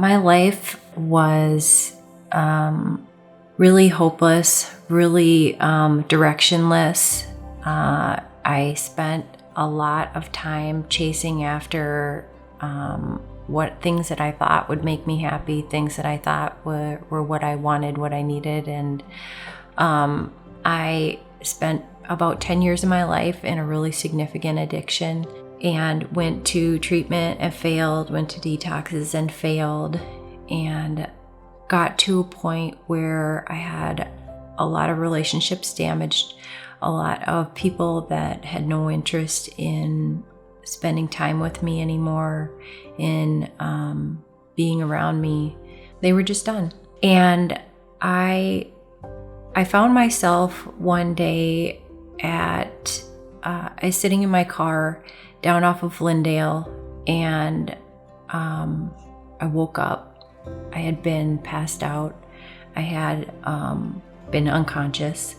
My life was really hopeless, really directionless. I spent a lot of time chasing after what things that I thought would make me happy, things that I thought were what I wanted, what I needed. And I spent about 10 years of my life in a really significant addiction, and went to treatment and failed, went to detoxes and failed, and got to a point where I had a lot of relationships damaged, a lot of people that had no interest in spending time with me anymore, in being around me. They were just done. And I found myself one day I was sitting in my car down off of Lindale, and I woke up. I had been passed out. I had been unconscious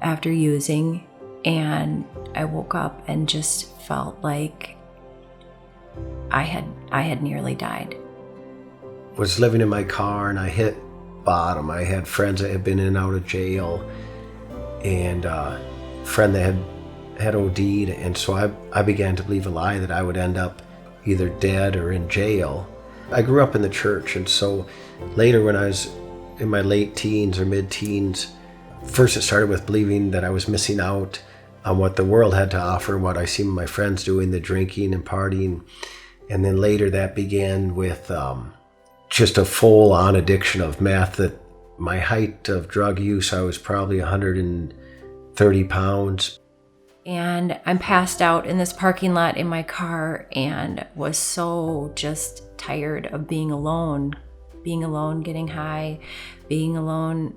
after using, and I woke up and just felt like I had nearly died. Was living in my car and I hit bottom. I had friends that had been in and out of jail, and a friend that had OD'd, and so I began to believe a lie that I would end up either dead or in jail. I grew up in the church, and so later when I was in my late teens or mid-teens, first it started with believing that I was missing out on what the world had to offer, what I seen my friends doing, the drinking and partying. And then later that began with just a full-on addiction of meth. At my height of drug use, I was probably 130 pounds. And I'm passed out in this parking lot in my car, and was so just tired of being alone, getting high, being alone,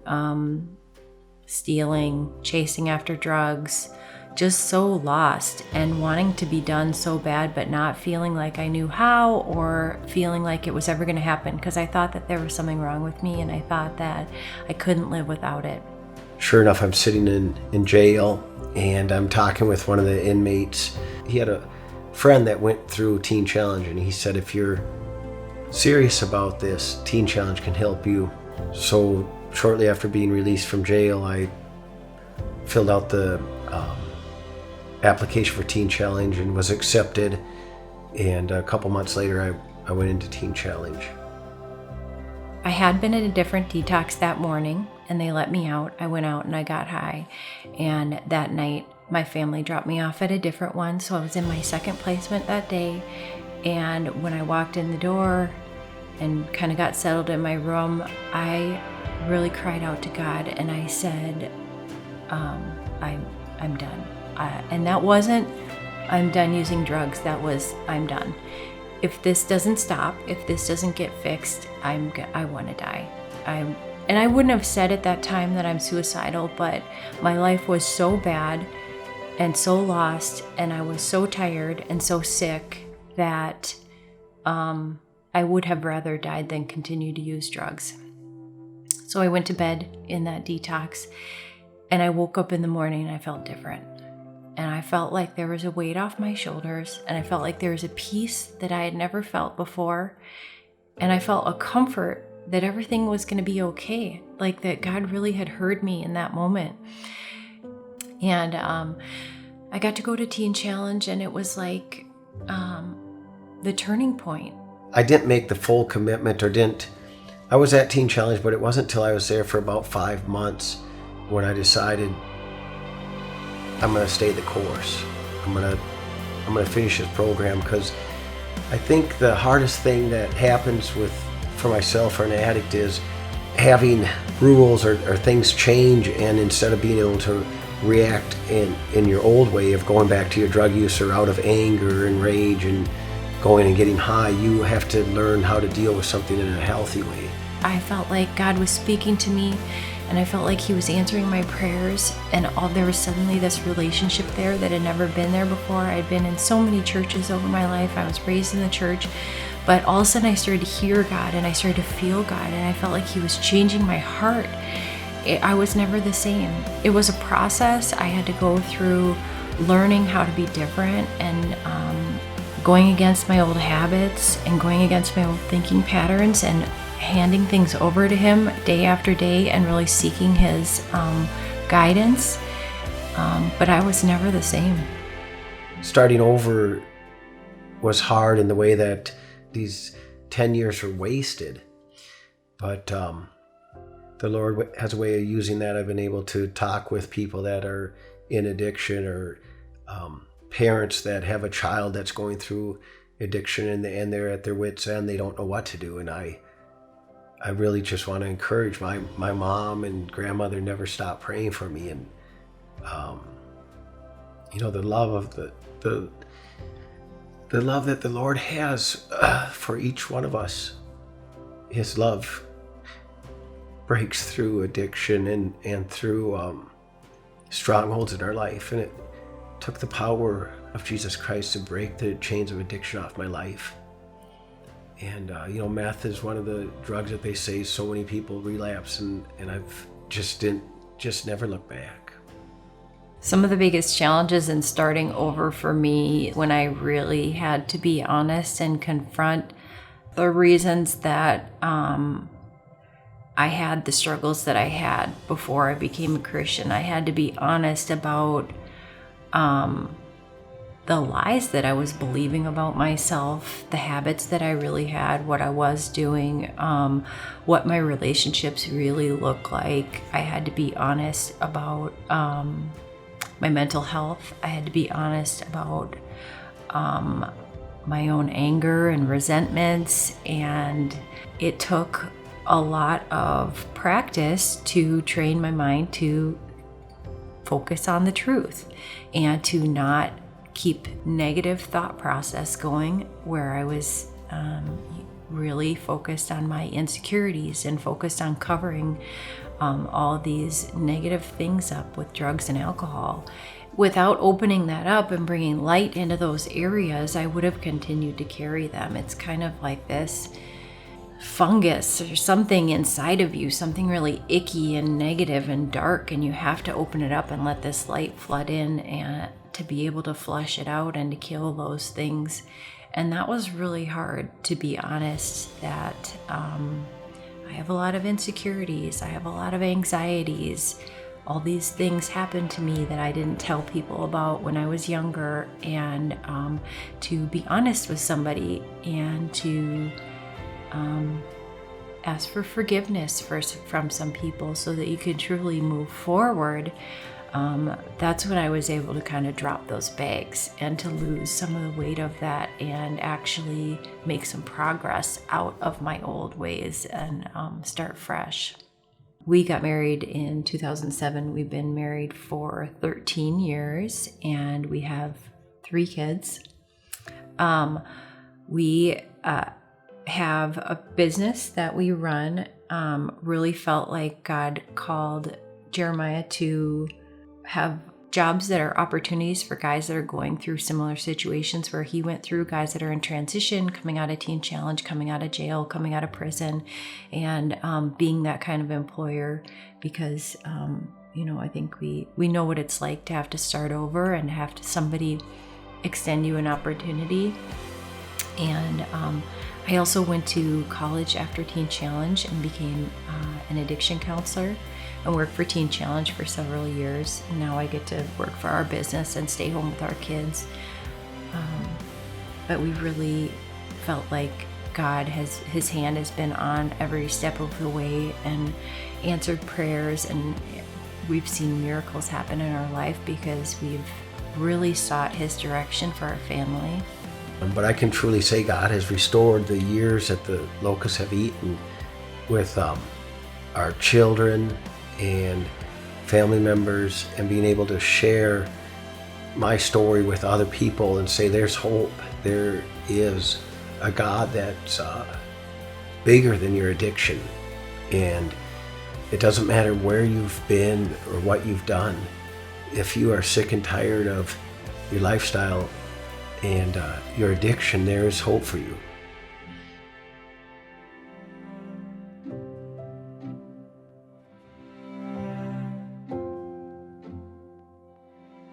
stealing, chasing after drugs, just so lost and wanting to be done so bad, but not feeling like I knew how or feeling like it was ever going to happen, because I thought that there was something wrong with me, and I thought that I couldn't live without it. Sure enough, I'm sitting in jail, and I'm talking with one of the inmates. He had a friend that went through Teen Challenge, and he said, if you're serious about this, Teen Challenge can help you. So shortly after being released from jail, I filled out the application for Teen Challenge and was accepted. And a couple months later, I went into Teen Challenge. I had been in a different detox that morning, and they let me out. I went out and I got high. And that night, my family dropped me off at a different one. So I was in my second placement that day. And when I walked in the door and kind of got settled in my room, I really cried out to God, and I said, I'm done. And that wasn't, I'm done using drugs. That was, I'm done. If this doesn't stop, if this doesn't get fixed, I want to die. And I wouldn't have said at that time that I'm suicidal, but my life was so bad and so lost, and I was so tired and so sick that I would have rather died than continue to use drugs. So I went to bed in that detox, and I woke up in the morning and I felt different. And I felt like there was a weight off my shoulders, and I felt like there was a peace that I had never felt before. And I felt a comfort that everything was going to be okay, like that God really had heard me in that moment. And I got to go to Teen Challenge, and it was like the turning point. I didn't make the full commitment, I was at Teen Challenge, but it wasn't until I was there for about 5 months when I decided I'm going to stay the course. I'm going to finish this program, because I think the hardest thing that happens for myself or an addict is having rules or things change, and instead of being able to react in your old way of going back to your drug use or out of anger and rage and going and getting high, you have to learn how to deal with something in a healthy way. I felt like God was speaking to me, and I felt like He was answering my prayers, and there was suddenly this relationship there that had never been there before. I'd been in so many churches over my life. I was raised in the church, but all of a sudden I started to hear God, and I started to feel God, and I felt like He was changing my heart. I was never the same. It was a process. I had to go through learning how to be different and going against my old habits and going against my old thinking patterns and handing things over to him day after day and really seeking his guidance. But I was never the same. Starting over was hard in the way that these 10 years were wasted. But the Lord has a way of using that. I've been able to talk with people that are in addiction, or parents that have a child that's going through addiction, and they're at their wits' end. They don't know what to do. And I really just want to encourage my mom and grandmother never stopped praying for me. And the love of the love that the Lord has for each one of us. His love breaks through addiction and through strongholds in our life. And it took the power of Jesus Christ to break the chains of addiction off my life. And, meth is one of the drugs that they say so many people relapse, and I've just never looked back. Some of the biggest challenges in starting over for me, when I really had to be honest and confront the reasons that I had the struggles that I had before I became a Christian. I had to be honest about the lies that I was believing about myself, the habits that I really had, what I was doing, what my relationships really look like. I had to be honest about my mental health. I had to be honest about my own anger and resentments, and it took a lot of practice to train my mind to focus on the truth and to not keep negative thought process going, where I was really focused on my insecurities and focused on covering all of these negative things up with drugs and alcohol. Without opening that up and bringing light into those areas, I would have continued to carry them. It's kind of like this fungus or something inside of you, something really icky and negative and dark, and you have to open it up and let this light flood in and to be able to flush it out and to kill those things. And that was really hard, to be honest, that I have a lot of insecurities, I have a lot of anxieties. All these things happened to me that I didn't tell people about when I was younger, and to be honest with somebody and to ask for forgiveness from some people so that you could truly move forward. That's when I was able to kind of drop those bags and to lose some of the weight of that and actually make some progress out of my old ways and start fresh. We got married in 2007. We've been married for 13 years and we have 3 kids. We have a business that we run. Really felt like God called Jeremiah to have jobs that are opportunities for guys that are going through similar situations where he went through, guys that are in transition, coming out of Teen Challenge, coming out of jail, coming out of prison, and being that kind of employer, because I think we know what it's like to have to start over and have to somebody extend you an opportunity. And I also went to college after Teen Challenge and became an addiction counselor and worked for Teen Challenge for several years. And now I get to work for our business and stay home with our kids. But we really felt like his hand has been on every step of the way and answered prayers, and we've seen miracles happen in our life because we've really sought his direction for our family. But I can truly say God has restored the years that the locusts have eaten with our children and family members, and being able to share my story with other people and say there's hope. There is a God that's bigger than your addiction, and it doesn't matter where you've been or what you've done. If you are sick and tired of your lifestyle and your addiction, there is hope for you.